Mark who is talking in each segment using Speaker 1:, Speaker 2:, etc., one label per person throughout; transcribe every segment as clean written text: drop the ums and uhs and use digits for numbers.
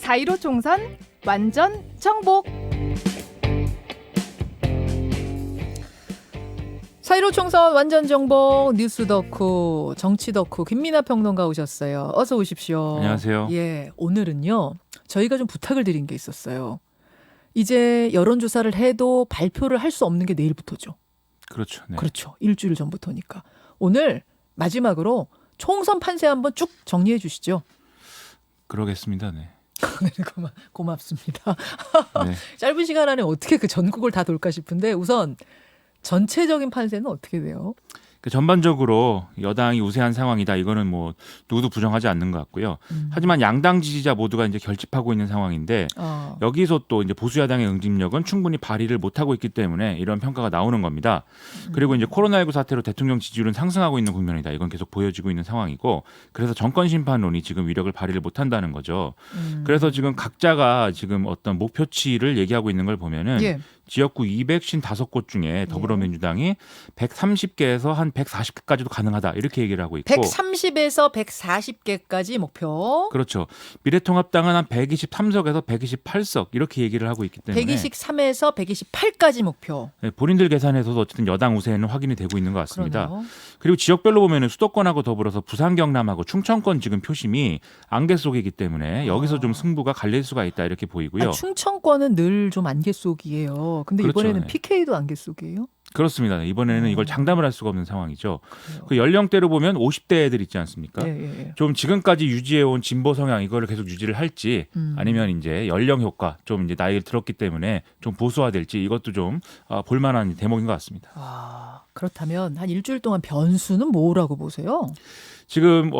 Speaker 1: 4.15 총선 완전 정복.
Speaker 2: 4.15 총선 완전 정복 뉴스 덕후 정치 덕후 김민하 평론가 오셨어요. 어서 오십시오.
Speaker 3: 안녕하세요.
Speaker 2: 예, 오늘은요. 저희가 좀 부탁을 드린 게 있었어요. 이제 여론조사를 해도 발표를 할 수 없는 게 내일부터죠.
Speaker 3: 그렇죠. 네.
Speaker 2: 그렇죠. 일주일 전부터니까. 오늘 마지막으로 총선 판세 한번 쭉 정리해 주시죠.
Speaker 3: 그러겠습니다. 네.
Speaker 2: 고맙습니다.
Speaker 3: 네.
Speaker 2: 짧은 시간 안에 어떻게 그 전국을 다 돌까 싶은데 우선 전체적인 판세는 어떻게 돼요?
Speaker 3: 전반적으로 여당이 우세한 상황이다. 이거는 뭐 누구도 부정하지 않는 것 같고요. 하지만 양당 지지자 모두가 이제 결집하고 있는 상황인데 여기서 또 이제 보수 야당의 응집력은 충분히 발휘를 못하고 있기 때문에 이런 평가가 나오는 겁니다. 그리고 이제 코로나19 사태로 대통령 지지율은 상승하고 있는 국면이다. 이건 계속 보여지고 있는 상황이고 그래서 정권 심판론이 지금 위력을 발휘를 못한다는 거죠. 그래서 지금 각자가 지금 어떤 목표치를 얘기하고 있는 걸 보면은
Speaker 2: 예.
Speaker 3: 지역구 255곳 중에 더불어민주당이 130개에서 한 140개까지도 가능하다 이렇게 얘기를 하고 있고
Speaker 2: 130에서 140개까지 목표.
Speaker 3: 그렇죠. 미래통합당은 한 123석에서 128석 이렇게 얘기를 하고 있기 때문에
Speaker 2: 123에서 128까지 목표.
Speaker 3: 네, 본인들 계산에서도 어쨌든 여당 우세는 확인이 되고 있는 것 같습니다.
Speaker 2: 그러네요.
Speaker 3: 그리고 지역별로 보면은 수도권하고 더불어서 부산, 경남하고 충청권 지금 표심이 안개 속이기 때문에 여기서 좀 승부가 갈릴 수가 있다 이렇게 보이고요.
Speaker 2: 충청권은 늘 좀 안개 속이에요. 근데
Speaker 3: 그렇죠,
Speaker 2: 이번에는
Speaker 3: 네.
Speaker 2: PK도 안개 속이에요?
Speaker 3: 그렇습니다. 이번에는 이걸 장담을 할 수가 없는 상황이죠.
Speaker 2: 그래요.
Speaker 3: 그 연령대로 보면 50대 애들 있지 않습니까?
Speaker 2: 예.
Speaker 3: 좀 지금까지 유지해온 진보 성향 이거를 계속 유지를 할지 아니면 이제 연령 효과 좀 이제 나이를 들었기 때문에 좀 보수화될지 이것도 좀 볼만한 대목인 것 같습니다.
Speaker 2: 그렇다면 한 일주일 동안 변수는 뭐라고 보세요?
Speaker 3: 지금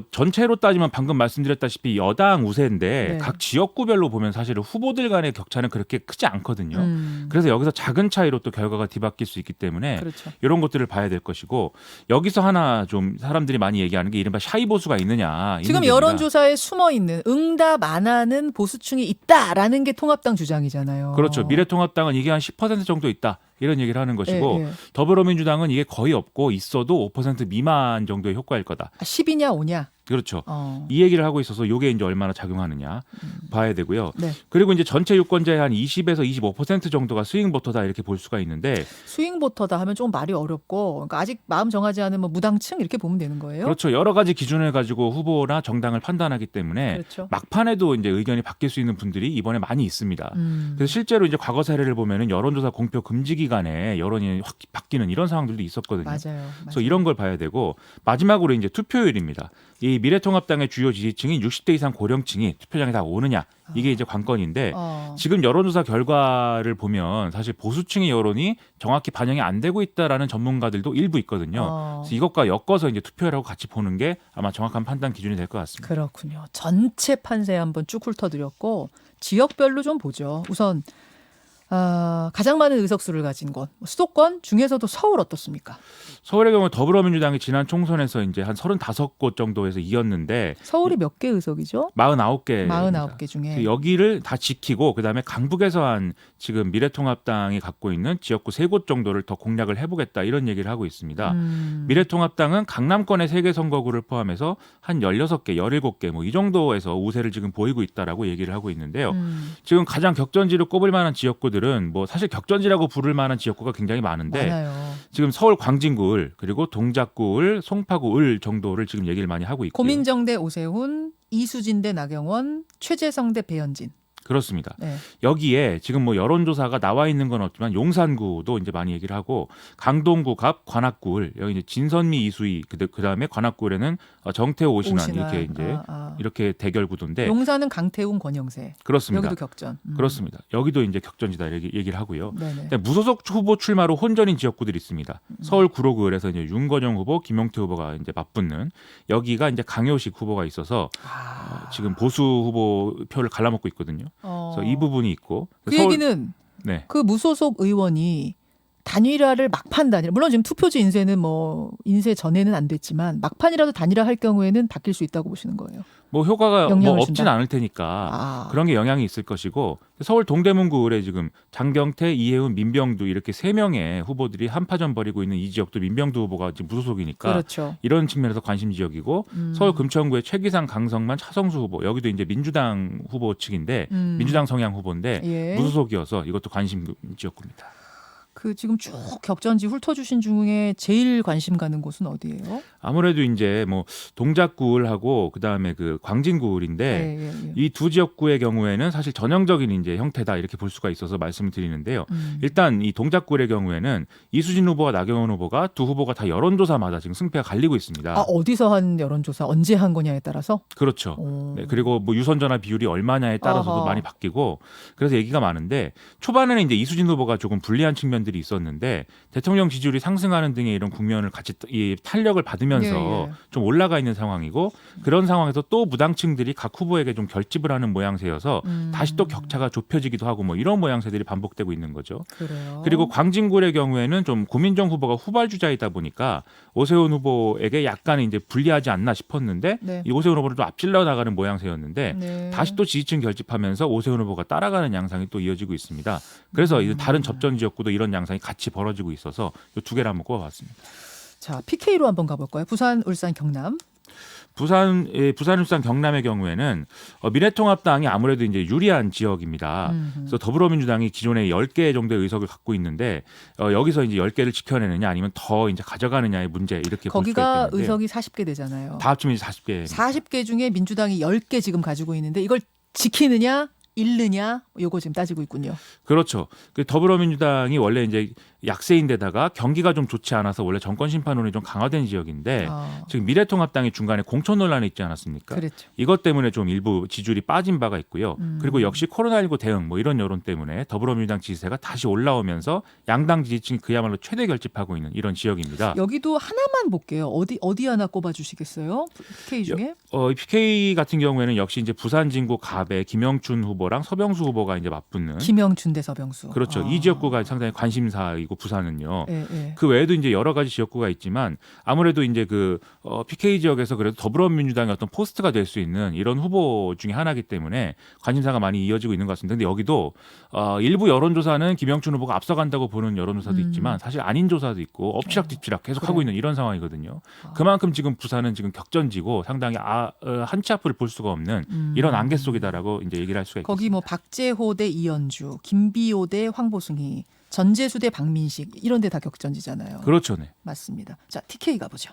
Speaker 3: 전체로 따지면 방금 말씀드렸다시피 여당 우세인데
Speaker 2: 네.
Speaker 3: 각 지역구별로 보면 사실은 후보들 간의 격차는 그렇게 크지 않거든요.
Speaker 2: 음.
Speaker 3: 그래서 여기서 작은 차이로 또 결과가 뒤바뀔 수 있기 때문에
Speaker 2: 그렇죠.
Speaker 3: 이런 것들을 봐야 될 것이고 여기서 하나 좀 사람들이 많이 얘기하는 게 이른바 샤이 보수가 있느냐. 이
Speaker 2: 지금
Speaker 3: 문제입니다.
Speaker 2: 여론조사에 숨어있는 응답 안 하는 보수층이 있다라는 게 통합당 주장이잖아요.
Speaker 3: 그렇죠. 미래통합당은 이게 한 10% 정도 있다. 이런 얘기를 하는 것이고
Speaker 2: 예.
Speaker 3: 더불어민주당은 이게 거의 없고 있어도 5% 미만 정도의 효과일 거다.
Speaker 2: 10이냐 5냐?
Speaker 3: 그렇죠. 이 얘기를 하고 있어서 이게 이제 얼마나 작용하느냐 봐야 되고요.
Speaker 2: 네.
Speaker 3: 그리고 이제 전체 유권자의 한 20에서 25% 정도가 스윙 보터다 이렇게 볼 수가 있는데
Speaker 2: 스윙 보터다 하면 좀 말이 어렵고 그러니까 아직 마음 정하지 않은 뭐 무당층 이렇게 보면 되는 거예요?
Speaker 3: 그렇죠. 여러 가지 기준을 가지고 후보나 정당을 판단하기 때문에
Speaker 2: 그렇죠.
Speaker 3: 막판에도 이제 의견이 바뀔 수 있는 분들이 이번에 많이 있습니다. 그래서 실제로 이제 과거 사례를 보면은 여론조사 공표 금지 기간에 여론이 확 바뀌는 이런 상황들도 있었거든요.
Speaker 2: 맞아요.
Speaker 3: 그래서 이런 걸 봐야 되고 마지막으로 이제 투표율입니다. 이 미래통합당의 주요 지지층인 60대 이상 고령층이 투표장에 다 오느냐 이게 이제 관건인데 지금 여론조사 결과를 보면 사실 보수층의 여론이 정확히 반영이 안 되고 있다라는 전문가들도 일부 있거든요. 그래서 이것과 엮어서 이제 투표율하고 같이 보는 게 아마 정확한 판단 기준이 될 것 같습니다.
Speaker 2: 그렇군요. 전체 판세 한번 쭉 훑어드렸고 지역별로 좀 보죠. 우선 가장 많은 의석수를 가진 곳 수도권 중에서도 서울 어떻습니까?
Speaker 3: 서울의 경우 더불어민주당이 지난 총선에서 이제 한 35곳 정도에서 이겼는데
Speaker 2: 서울이 몇 개 의석이죠?
Speaker 3: 49개.
Speaker 2: 49개 중에.
Speaker 3: 여기를 다 지키고 그다음에 강북에서 한 지금 미래통합당이 갖고 있는 지역구 3곳 정도를 더 공략을 해보겠다 이런 얘기를 하고 있습니다. 미래통합당은 강남권의 3개 선거구를 포함해서 한 16개, 17개 뭐 이 정도에서 우세를 지금 보이고 있다라고 얘기를 하고 있는데요. 지금 가장 격전지로 꼽을 만한 지역구들은 뭐 사실 격전지라고 부를 만한 지역구가 굉장히 많은데
Speaker 2: 많아요.
Speaker 3: 지금 서울 광진구 을 그리고 동작구 을 송파구 을 정도를 지금 얘기를 많이 하고 있고요.
Speaker 2: 고민정 대 오세훈, 이수진 대 나경원, 최재성 대 배현진.
Speaker 3: 그렇습니다.
Speaker 2: 네.
Speaker 3: 여기에 지금 뭐 여론조사가 나와 있는 건 없지만 용산구도 이제 많이 얘기를 하고 강동구 갑 관악구을 여기 이제 진선미 이수희 그다음에 관악구에는 정태호 오신환 이렇게 이제 이렇게 대결 구도인데
Speaker 2: 용산은 강태훈 권영세.
Speaker 3: 그렇습니다.
Speaker 2: 여기도 격전.
Speaker 3: 그렇습니다. 여기도 이제 격전지다 이렇게 얘기를 하고요.
Speaker 2: 네네.
Speaker 3: 무소속 후보 출마로 혼전인 지역구들이 있습니다. 서울 구로구에서 이제 윤건영 후보, 김용태 후보가 이제 맞붙는 여기가 이제 강효식 후보가 있어서 지금 보수 후보 표를 갈라먹고 있거든요. 그래서 이 부분이 있고
Speaker 2: 그 얘기는
Speaker 3: 네.
Speaker 2: 그 무소속 의원이 단일화를 막판 단일화. 물론 지금 투표지 인쇄는 뭐 인쇄 전에는 안 됐지만 막판이라도 단일화할 경우에는 바뀔 수 있다고 보시는 거예요.
Speaker 3: 뭐 효과가 뭐
Speaker 2: 영향을
Speaker 3: 없진
Speaker 2: 준다?
Speaker 3: 않을 테니까 그런 게 영향이 있을 것이고 서울 동대문구 을에 지금 장경태, 이혜훈, 민병두 이렇게 3명의 후보들이 한파전 벌이고 있는 이 지역도 민병두 후보가 지금 무소속이니까
Speaker 2: 그렇죠.
Speaker 3: 이런 측면에서 관심 지역이고 서울 금천구의 최기상, 강성만, 차성수 후보 여기도 이제 민주당 후보 측인데 민주당 성향 후보인데
Speaker 2: 예.
Speaker 3: 무소속이어서 이것도 관심 지역구입니다.
Speaker 2: 그 지금 쭉 격전지 훑어주신 중에 제일 관심 가는 곳은 어디예요?
Speaker 3: 아무래도 이제 뭐 동작구을하고 그다음에 그 광진구을인데
Speaker 2: 예.
Speaker 3: 이 두 지역구의 경우에는 사실 전형적인 이제 형태다 이렇게 볼 수가 있어서 말씀을 드리는데요. 일단 이 동작구을의 경우에는 이수진 후보와 나경원 후보가 두 후보가 다 여론조사마다 지금 승패가 갈리고 있습니다.
Speaker 2: 아, 어디서 한 여론조사 언제 한 거냐에 따라서?
Speaker 3: 그렇죠.
Speaker 2: 오.
Speaker 3: 네, 그리고 뭐 유선전화 비율이 얼마냐에 따라서도
Speaker 2: 아하.
Speaker 3: 많이 바뀌고 그래서 얘기가 많은데 초반에는 이제 이수진 후보가 조금 불리한 측면들이 있었는데 대통령 지지율이 상승하는 등의 이런 국면을 같이 이 탄력을 받으면서
Speaker 2: 예.
Speaker 3: 좀 올라가 있는 상황이고 그런 상황에서 또 무당층들이 각 후보에게 좀 결집을 하는 모양새여서 다시 또 격차가 좁혀지기도 하고 뭐 이런 모양새들이 반복되고 있는 거죠.
Speaker 2: 그래요.
Speaker 3: 그리고 광진구의 경우에는 좀 고민정 후보가 후발주자이다 보니까 오세훈 후보에게 약간 이제 불리하지 않나 싶었는데
Speaker 2: 네.
Speaker 3: 이 오세훈 후보를 좀 앞질러 나가는 모양새였는데
Speaker 2: 네.
Speaker 3: 다시 또 지지층 결집하면서 오세훈 후보가 따라가는 양상이 또 이어지고 있습니다. 그래서 이 다른 접전 지역구도 이런 양상이 같이 벌어지고 있어서 이 두 개를 한번 꼽아봤습니다.
Speaker 2: 자, PK로 한번 가볼까요? 부산, 울산, 경남.
Speaker 3: 부산, 울산, 경남의 경우에는 미래통합당이 아무래도 이제 유리한 지역입니다. 그래서 더불어민주당이 기존에 10개 정도의 의석을 갖고 있는데 여기서 이제 10개를 지켜내느냐 아니면 더 이제 가져가느냐의 문제 이렇게 볼 수가
Speaker 2: 거기가
Speaker 3: 있겠는데
Speaker 2: 의석이 40개 되잖아요.
Speaker 3: 다 합치면 이제 40개.
Speaker 2: 40개 중에 민주당이 10개 지금 가지고 있는데 이걸 지키느냐 잃느냐 요거 지금 따지고 있군요.
Speaker 3: 그렇죠. 그 더불어민주당이 원래 이제 약세인데다가 경기가 좀 좋지 않아서 원래 정권 심판론이 좀 강화된 지역인데 지금 미래통합당이 중간에 공천 논란이 있지 않았습니까?
Speaker 2: 그렇죠.
Speaker 3: 이것 때문에 좀 일부 지지율이 빠진 바가 있고요. 그리고 역시 코로나19 대응 뭐 이런 여론 때문에 더불어민주당 지지세가 다시 올라오면서 양당 지지층이 그야말로 최대 결집하고 있는 이런 지역입니다.
Speaker 2: 여기도 하나만 볼게요. 어디 하나 꼽아주시겠어요? PK 중에?
Speaker 3: 이 PK 같은 경우에는 역시 이제 부산 진구 갑의 김영춘 후보랑 서병수 후보가 이제 맞붙는.
Speaker 2: 김영춘 대 서병수.
Speaker 3: 그렇죠. 이 지역구가 상당히 관심사이고 부산은요.
Speaker 2: 예.
Speaker 3: 그 외에도 이제 여러 가지 지역구가 있지만 아무래도 이제 그 PK 지역에서 그래도 더불어민주당의 어떤 포스트가 될 수 있는 이런 후보 중에 하나이기 때문에 관심사가 많이 이어지고 있는 것 같습니다. 근데 여기도 일부 여론조사는 김영춘 후보가 앞서간다고 보는 여론조사도 있지만 사실 아닌 조사도 있고 엎치락뒤치락 계속 하고 있는 이런 상황이거든요. 그만큼 지금 부산은 지금 격전지고 상당히 한 치 앞을 볼 수가 없는 이런 안개 속이다라고 이제 얘기를 할 수가 있겠습니다.
Speaker 2: 거기 뭐 박재호 대 이현주, 김비호 대 황보승희, 전재수 대 박민식 이런 데 다 격전지잖아요.
Speaker 3: 그렇죠. 네.
Speaker 2: 맞습니다. 자, TK 가보죠.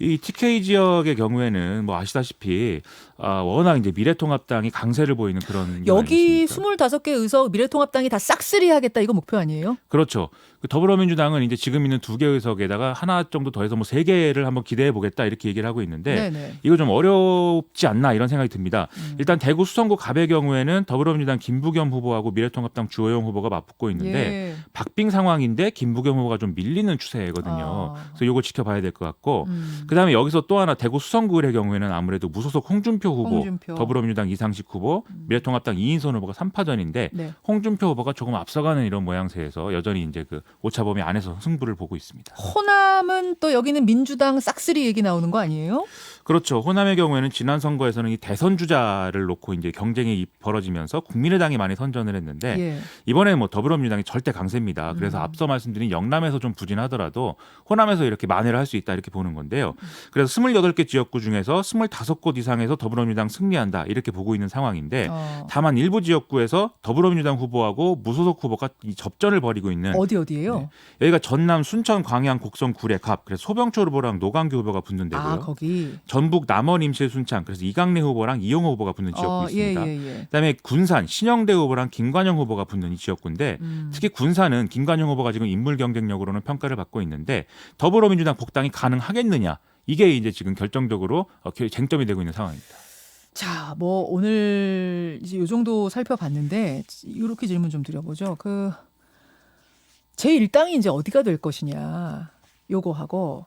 Speaker 3: 이 TK 지역의 경우에는 뭐 아시다시피 워낙 이제 미래통합당이 강세를 보이는 그런
Speaker 2: 여기 25개 의석 미래통합당이 다 싹쓸이 하겠다 이거 목표 아니에요?
Speaker 3: 그렇죠. 그 더불어민주당은 이제 지금 있는 2개 의석에다가 하나 정도 더해서 뭐 3개를 한번 기대해 보겠다 이렇게 얘기를 하고 있는데
Speaker 2: 네네.
Speaker 3: 이거 좀 어렵지 않나 이런 생각이 듭니다. 일단 대구 수성구 갑의 경우에는 더불어민주당 김부겸 후보하고 미래통합당 주호영 후보가 맞붙고 있는데
Speaker 2: 예.
Speaker 3: 박빙 상황인데 김부겸 후보가 좀 밀리는 추세거든요. 그래서 이거 지켜봐야 될 것 같고 그다음에 여기서 또 하나 대구 수성구의 경우에는 아무래도 무소속 홍준표 후보, 더불어민주당 이상식 후보, 미래통합당 이인선 후보가 3파전인데
Speaker 2: 네.
Speaker 3: 홍준표 후보가 조금 앞서가는 이런 모양새에서 여전히 이제 그 오차범위 안에서 승부를 보고 있습니다.
Speaker 2: 호남은 또 여기는 민주당 싹쓸이 얘기 나오는 거 아니에요?
Speaker 3: 그렇죠. 호남의 경우에는 지난 선거에서는 이 대선 주자를 놓고 이제 경쟁이 벌어지면서 국민의당이 많이 선전을 했는데
Speaker 2: 예.
Speaker 3: 이번에는 뭐 더불어민주당이 절대 강세입니다. 그래서 앞서 말씀드린 영남에서 좀 부진하더라도 호남에서 이렇게 만회를 할 수 있다 이렇게 보는 건데요. 그래서 28개 지역구 중에서 25곳 이상에서 더불어민주당 승리한다 이렇게 보고 있는 상황인데 다만 일부 지역구에서 더불어민주당 후보하고 무소속 후보가 이 접전을 벌이고 있는
Speaker 2: 어디예요?
Speaker 3: 네. 여기가 전남 순천 광양 곡성 구례 갑 그래서 소병철 후보랑 노광규 후보가 붙는 데고요.
Speaker 2: 아, 거기.
Speaker 3: 전북 남원 임실 순창 그래서 이강래 후보랑 이용호 후보가 붙는 지역구 있습니다.
Speaker 2: 예.
Speaker 3: 그다음에 군산 신영대 후보랑 김관영 후보가 붙는 이 지역구인데 특히 군산은 김관영 후보가 지금 인물 경쟁력으로는 평가를 받고 있는데 더불어민주당 복당이 가능하겠느냐 이게 이제 지금 결정적으로 쟁점이 되고 있는 상황입니다.
Speaker 2: 자, 뭐 오늘 이제 요 정도 살펴봤는데 이렇게 질문 좀 드려보죠. 그 제1당이 이제 어디가 될 것이냐 요거 하고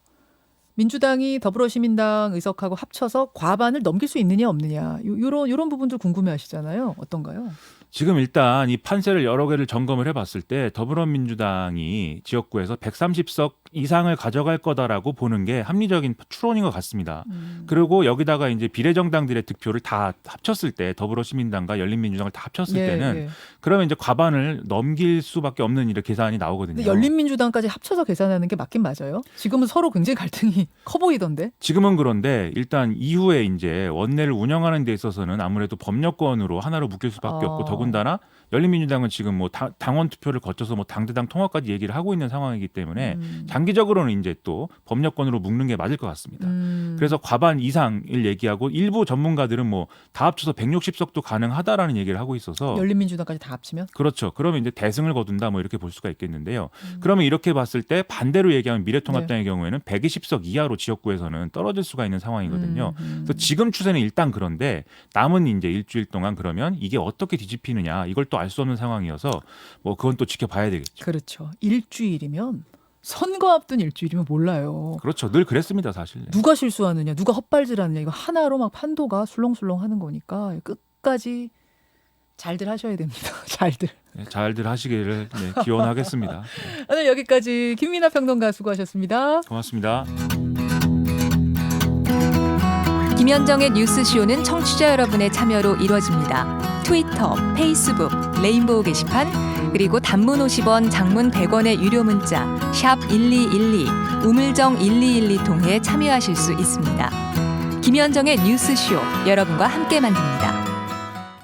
Speaker 2: 민주당이 더불어시민당 의석하고 합쳐서 과반을 넘길 수 있느냐 없느냐 요런 부분들 궁금해하시잖아요. 어떤가요?
Speaker 3: 지금 일단 이 판세를 여러 개를 점검을 해봤을 때 더불어민주당이 지역구에서 130석 이상을 가져갈 거다라고 보는 게 합리적인 추론인 것 같습니다. 그리고 여기다가 이제 비례정당들의 득표를 다 합쳤을 때 더불어시민당과 열린민주당을 다 합쳤을 때는 그러면 이제 과반을 넘길 수밖에 없는 이런 계산이 나오거든요.
Speaker 2: 근데 열린민주당까지 합쳐서 계산하는 게 맞긴 맞아요. 지금은 서로 굉장히 갈등이 커 보이던데.
Speaker 3: 지금은 그런데 일단 이후에 이제 원내를 운영하는 데 있어서는 아무래도 법여권으로 하나로 묶일 수밖에 없고 더군다나 열린민주당은 지금 뭐 당원 투표를 거쳐서 뭐 당대당 통합까지 얘기를 하고 있는 상황이기 때문에 장기적으로는 이제 또 법여권으로 묶는 게 맞을 것 같습니다. 그래서 과반 이상을 얘기하고 일부 전문가들은 뭐 다 합쳐서 160석도 가능하다라는 얘기를 하고 있어서
Speaker 2: 열린민주당까지 다 합치면?
Speaker 3: 그렇죠. 그러면 이제 대승을 거둔다 뭐 이렇게 볼 수가 있겠는데요. 그러면 이렇게 봤을 때 반대로 얘기하면 미래통합당의 경우에는 120석 이하로 지역구에서는 떨어질 수가 있는 상황이거든요. 그래서 지금 추세는 일단 그런데 남은 이제 일주일 동안 그러면 이게 어떻게 뒤집히느냐 이걸 또 알 수 없는 상황이어서 뭐 그건 또 지켜봐야 되겠죠.
Speaker 2: 그렇죠. 일주일이면 선거 앞둔 일주일이면 몰라요.
Speaker 3: 그렇죠. 늘 그랬습니다, 사실.
Speaker 2: 누가 실수하느냐, 누가 헛발질하느냐 이거 하나로 막 판도가 술렁술렁 하는 거니까 끝까지 잘들 하셔야 됩니다. 잘들.
Speaker 3: 네, 잘들 하시기를 기원하겠습니다. 네.
Speaker 2: 오늘 여기까지 김민하 평론가 수고하셨습니다.
Speaker 3: 고맙습니다.
Speaker 4: 김현정의 뉴스쇼는 청취자 여러분의 참여로 이루어집니다. 트위터, 페이스북, 레인보우 게시판, 그리고 단문 50원, 장문 100원의 유료 문자 샵 1212, 우물정 1212 통해 참여하실 수 있습니다. 김현정의 뉴스쇼, 여러분과 함께 만듭니다.